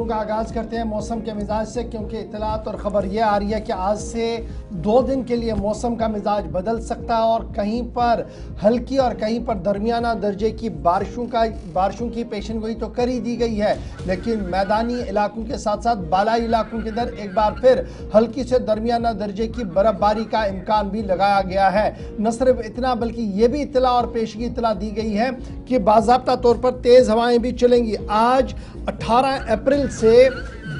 का आगाज करते हैं मौसम के मिजाज से, क्योंकि इतलात और ख़बर यह आ रही है कि आज से 2 दिन के लिए मौसम का मिजाज बदल सकता है और कहीं पर हल्की और कहीं पर दरमियाना दर्जे की बारिशों की पेशनगोई तो कर ही दी गई है, लेकिन मैदानी इलाकों के साथ साथ बालाई इलाकों के अंदर एक बार फिर हल्की से दरमियाना दर्जे की बर्फबारी का इम्कान भी लगाया गया है। न सिर्फ इतना बल्कि ये भी इतला और पेशगी इतला दी गई है कि बाज़ाब्ता तौर पर तेज़ हवाएं भी चलेंगी। आज 18 अप्रैल से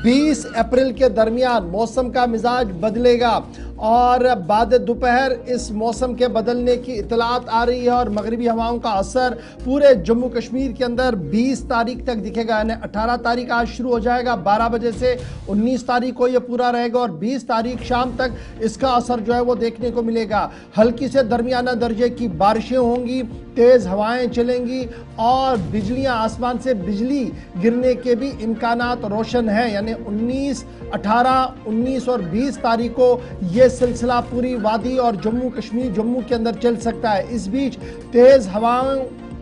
20 अप्रैल के दरमियान मौसम का मिजाज बदलेगा और बाद दोपहर इस मौसम के बदलने की इतलात आ रही है और मगरिबी हवाओं का असर पूरे जम्मू कश्मीर के अंदर 20 तारीख तक दिखेगा। यानी 18 तारीख आज शुरू हो जाएगा 12 बजे से 19 तारीख को ये पूरा रहेगा और 20 तारीख शाम तक इसका असर जो है वो देखने को मिलेगा। हल्की से दरमियाना दर्जे की बारिशें होंगी, तेज़ हवाएं चलेंगी और बिजलियां, आसमान से बिजली गिरने के भी इम्कानात रोशन हैं। यानी 19, 18, 19 और 20 तारीख को ये सिलसिला पूरी वादी और जम्मू के अंदर चल सकता है। इस बीच तेज़ हवाओं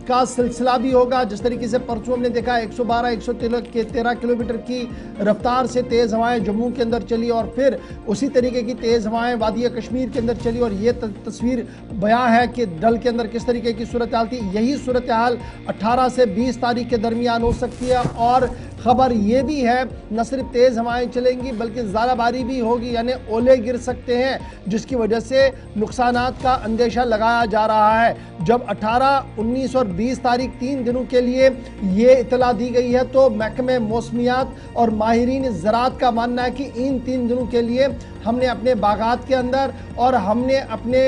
का सिलसिला भी होगा। जिस तरीके से परसों हमने देखा 112-113 किलोमीटर की रफ्तार से तेज़ हवाएं जम्मू के अंदर चली और फिर उसी तरीके की तेज़ हवाएं वादी कश्मीर के अंदर चली और ये तस्वीर बयां है कि डल के अंदर किस तरीके की सूरत हाल थी। यही सूरत हाल 18 से 20 तारीख के दरमियान हो सकती है और ख़बर ये भी है न सिर्फ तेज़ हवाएं चलेंगी बल्कि ज़ालाबारी भी होगी, यानी ओले गिर सकते हैं, जिसकी वजह से नुकसानात का अंदेशा लगाया जा रहा है। जब 18, 19 और 20 तारीख 3 दिनों के लिए ये इतला दी गई है तो महकमे मौसमियात और माहिरीन ज़राअत का मानना है कि इन 3 दिनों के लिए हमने अपने बागात के अंदर और हमने अपने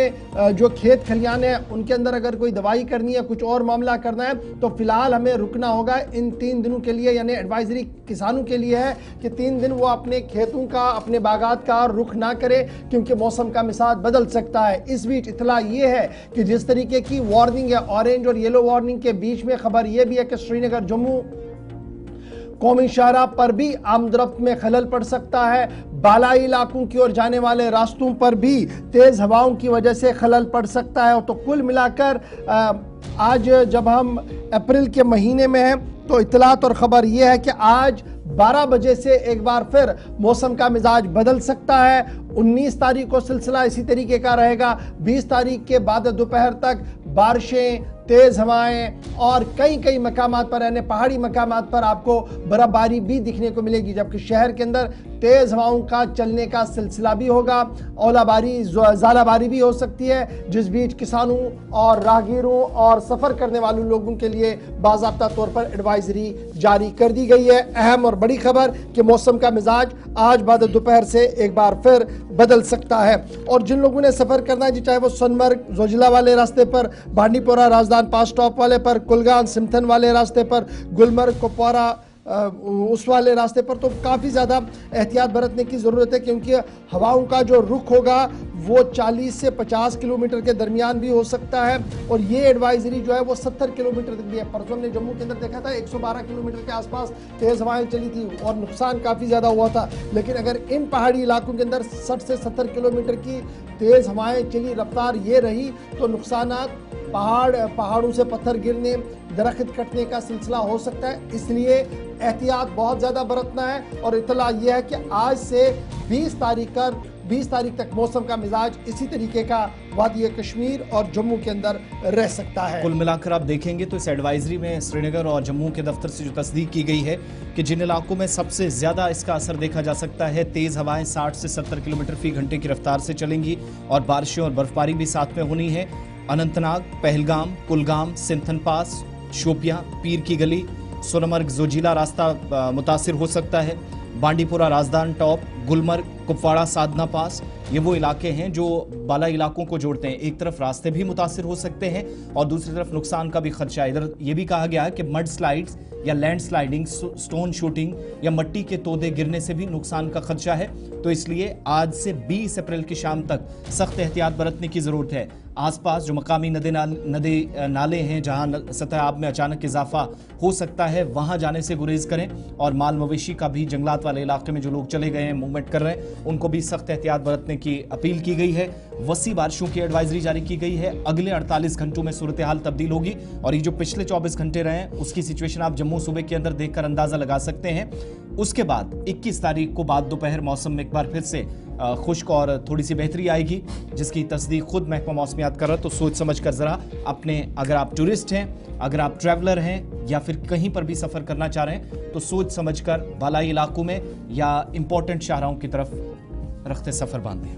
जो खेत खलियान है उनके अंदर अगर कोई दवाई करनी है, कुछ और मामला करना है तो फिलहाल हमें रुकना होगा इन 3 दिनों के लिए। यानी एडवाइजरी किसानों के लिए है कि 3 दिन वो अपने खेतों का, अपने बागात का रुख ना करे क्योंकि मौसम का मिजाज बदल सकता है। इस बीच इतला ये है कि जिस तरीके की वार्निंग है ऑरेंज और येलो वार्निंग के बीच में खबर यह भी है कि श्रीनगर जम्मू कौमी शाहराह पर भी आमदरफ्त में खलल पड़ सकता है। बालाई इलाकों की ओर जाने वाले रास्तों पर भी तेज़ हवाओं की वजह से खलल पड़ सकता है। तो कुल मिलाकर आज जब हम अप्रैल के महीने में हैं तो इतलात और ख़बर यह है कि आज 12 बजे से एक बार फिर मौसम का मिजाज बदल सकता है। 19 तारीख को सिलसिला इसी तरीके का रहेगा। 20 तारीख के बाद दोपहर तक बारिशें, तेज़ हवाएं और कई मकामात पर, यानी पहाड़ी मकामात पर आपको बर्फबारी भी दिखने को मिलेगी, जबकि शहर के अंदर तेज़ हवाओं का चलने का सिलसिला भी होगा। ओलाबारी, ज़ालाबारी भी हो सकती है, जिस बीच किसानों और राहगीरों और सफ़र करने वाले लोगों के लिए बाज़ाब्ता तौर पर एडवाइजरी जारी कर दी गई है। अहम और बड़ी खबर कि मौसम का मिजाज आज बाद दोपहर से एक बार फिर बदल सकता है। और जिन लोगों ने सफ़र करना है जी, चाहे वो सोनमर्ग जोजिला वाले रास्ते पर, बांडीपोरा राजदान पास स्टॉप वाले पर, कुलगाम सिमथन वाले रास्ते पर, गुलमर्ग कुपवारा उस वाले रास्ते पर, तो काफ़ी ज़्यादा एहतियात बरतने की ज़रूरत है क्योंकि हवाओं का जो रुख होगा वो 40 से 50 किलोमीटर के दरमियान भी हो सकता है और ये एडवाइजरी जो है वो 70 किलोमीटर तक भी है। परसों हमने जम्मू के अंदर देखा था 112 किलोमीटर के आसपास तेज़ हवाएं चली थी और नुकसान काफ़ी ज़्यादा हुआ था, लेकिन अगर इन पहाड़ी इलाकों के अंदर 60 से 70 किलोमीटर की तेज़ हवाएं चली, रफ्तार ये रही तो नुकसानात पहाड़ों से पत्थर गिरने, दरख्त कटने का सिलसिला हो सकता है। इसलिए एहतियात बहुत ज़्यादा बरतना है और इतला यह है कि आज से 20 तारीख तक मौसम का मिजाज इसी तरीके का वादी कश्मीर और जम्मू के अंदर रह सकता है। कुल मिलाकर आप देखेंगे तो इस एडवाइजरी में श्रीनगर और जम्मू के दफ्तर से जो तस्दीक की गई है कि जिन इलाकों में सबसे ज़्यादा इसका असर देखा जा सकता है, तेज़ हवाएं 60 से 70 किलोमीटर फी घंटे की रफ्तार से चलेंगी और बारिशें और बर्फबारी भी साथ में होनी है। अनंतनाग, पहलगाम, कुलगाम, सिंथन पास, शोपियां, पीर की गली, सोनमर्ग जोजिला रास्ता मुतासिर हो सकता है। बांडीपुरा राजदान टॉप, गुलमर्ग, कुपवाड़ा साधना पास, ये वो इलाके हैं जो बाला इलाकों को जोड़ते हैं। एक तरफ रास्ते भी मुतासिर हो सकते हैं और दूसरी तरफ नुकसान का भी खदशा। इधर ये भी कहा गया है कि मड स्लाइड्स या लैंड स्लाइडिंग, स्टोन शूटिंग या मिट्टी के तोदे गिरने से भी नुकसान का खदशा है। तो इसलिए आज से 20 अप्रैल की शाम तक सख्त एहतियात बरतने की ज़रूरत है। आसपास जो मकामी नदी नाले हैं जहां सतह आब में अचानक इजाफा हो सकता है, वहां जाने से गुरेज करें। और माल मवेशी का भी जंगलात वाले इलाके में जो लोग चले गए हैं, मूवमेंट कर रहे हैं, उनको भी सख्त एहतियात बरतने की अपील की गई है। वसी बारिशों की एडवाइजरी जारी की गई है। अगले 48 घंटों में सूरत हाल तब्दील होगी और ये जो पिछले 24 घंटे रहे हैं उसकी सिचुएशन आप जम्मू सूबे के अंदर देखकर अंदाजा लगा सकते हैं। उसके बाद 21 तारीख को बाद दोपहर मौसम में एक बार फिर से खुश्क और थोड़ी सी बेहतरी आएगी, जिसकी तस्दीक खुद महकमा मौसमियात कर रहा है। तो सोच समझ कर जरा अपने, अगर आप टूरिस्ट हैं, अगर आप ट्रैवलर हैं या फिर कहीं पर भी सफर करना चाह रहे हैं, तो सोच समझ कर बालाई इलाकों में या इंपॉर्टेंट शाहराहों की तरफ रखते सफर बांधें।